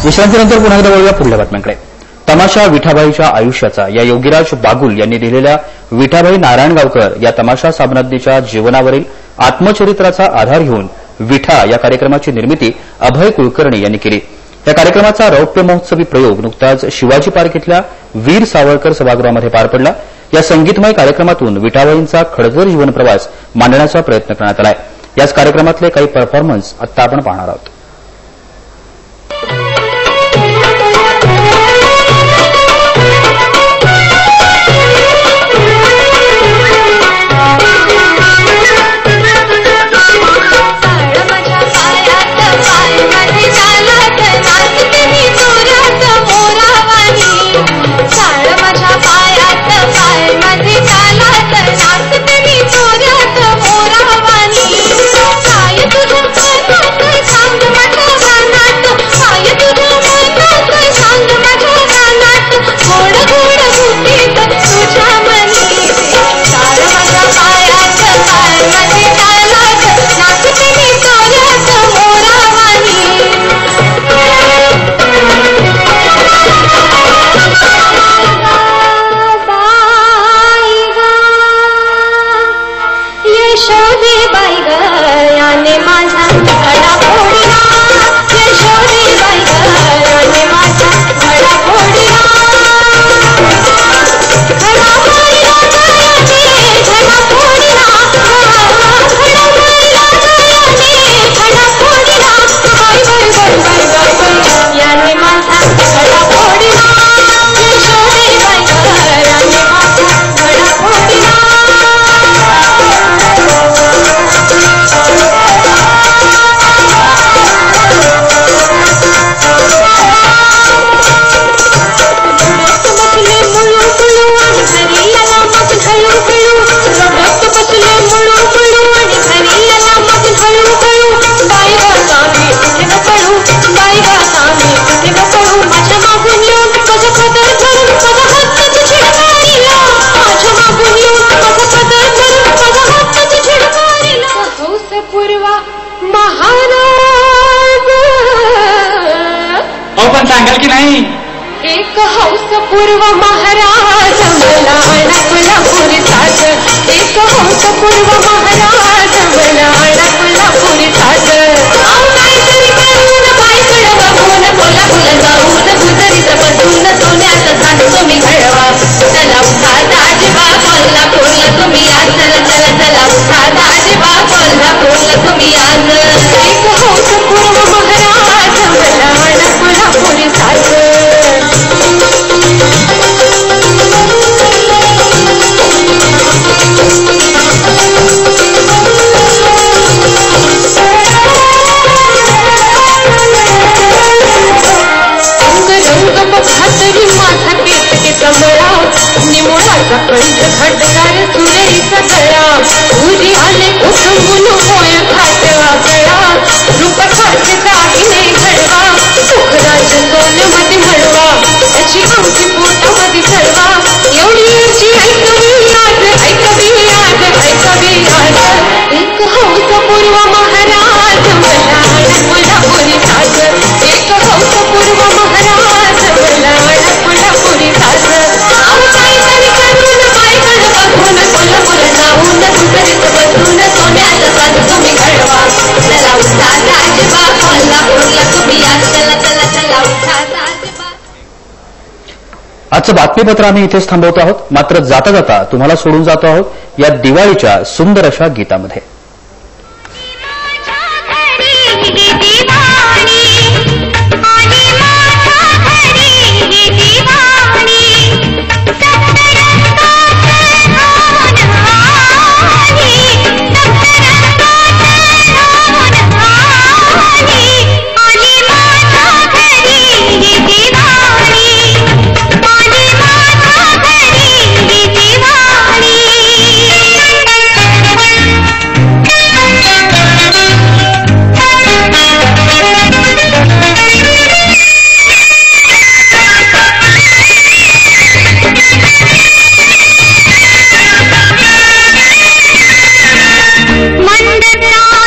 विश्रांतीनंतर पुन्हा एकदा वळूया पुढल्या बातम्यांकडे. तमाशा विठाबाईच्या आयुष्याचा या योगीराज बागुल यांनी लिहिलेल्या विठाबाई नारायणगावकर या तमाशा साम्राज्ञीच्या जीवनावरील आत्मचरित्राचा आधार घेऊन विठा या कार्यक्रमाची निर्मिती अभय कुलकर्णी यांनी केली. या कार्यक्रमाचा रौप्य महोत्सवी प्रयोग नुकताच शिवाजी पार्क इथल्या वीर सावरकर सभागृहामध्ये पार पडला. या संगीतमय कार्यक्रमातून विठाबाईंचा खडतर जीवनप्रवास मांडण्याचा प्रयत्न करण्यात आलाय. याच कार्यक्रमातले काही परफॉर्मन्स आता आपण पाहणार आहोत. सांगाल की नाही. एक हौस पूर्व महाराज मला अडकलापुरीचाच, एक हौस पूर्व महाराज मला अडकलापुरीचाच. काहीतरी करून बाईकडं बघून कोल्हापूर जाऊन गुजरीत बसून सोन्याचं झाड तुम्ही घडवा. चला उठा दाजीबा कोल्हापूरला तुम्ही आज, चला चला चला उठा दाजीबा कोल्हापूरला तुम्ही आज. एक हौस पूर्व महाराज मला अडकलापुरीचाच. निमुळाचा कंठ खडकार सुरेचा गळा, उरी आले उठून होय खाटवा गळा. रूप खाते दागिने घडवा, सुखराज सोन्यामध्ये मळवा. त्याची आमची पोटामध्ये चढवा, एवढी याची ऐकवी आज, ऐकवी आज, ऐकवी आज. एक हौस पूर्व महाराज मला कोल्हापुरीचाच, एक हौस पूर्व महाराज मला कोल्हापुरीचाच. काहीतरी करून बाईकडं बघून कोल्हापूर जाऊन गुजरीत बसून सोन्याचं साज तुम्ही घडवा. चला उठा दाजीबा कोल्हापूरला तुम्ही आज, चला चला चला उठा दाजीबा. आजचं बातमीपत्र आम्ही इथेच थांबवतो आहोत. मात्र जाता जाता तुम्हाला सोडून जातो आहोत या दिवाळीच्या सुंदर अशा गीतामध्ये. मंडला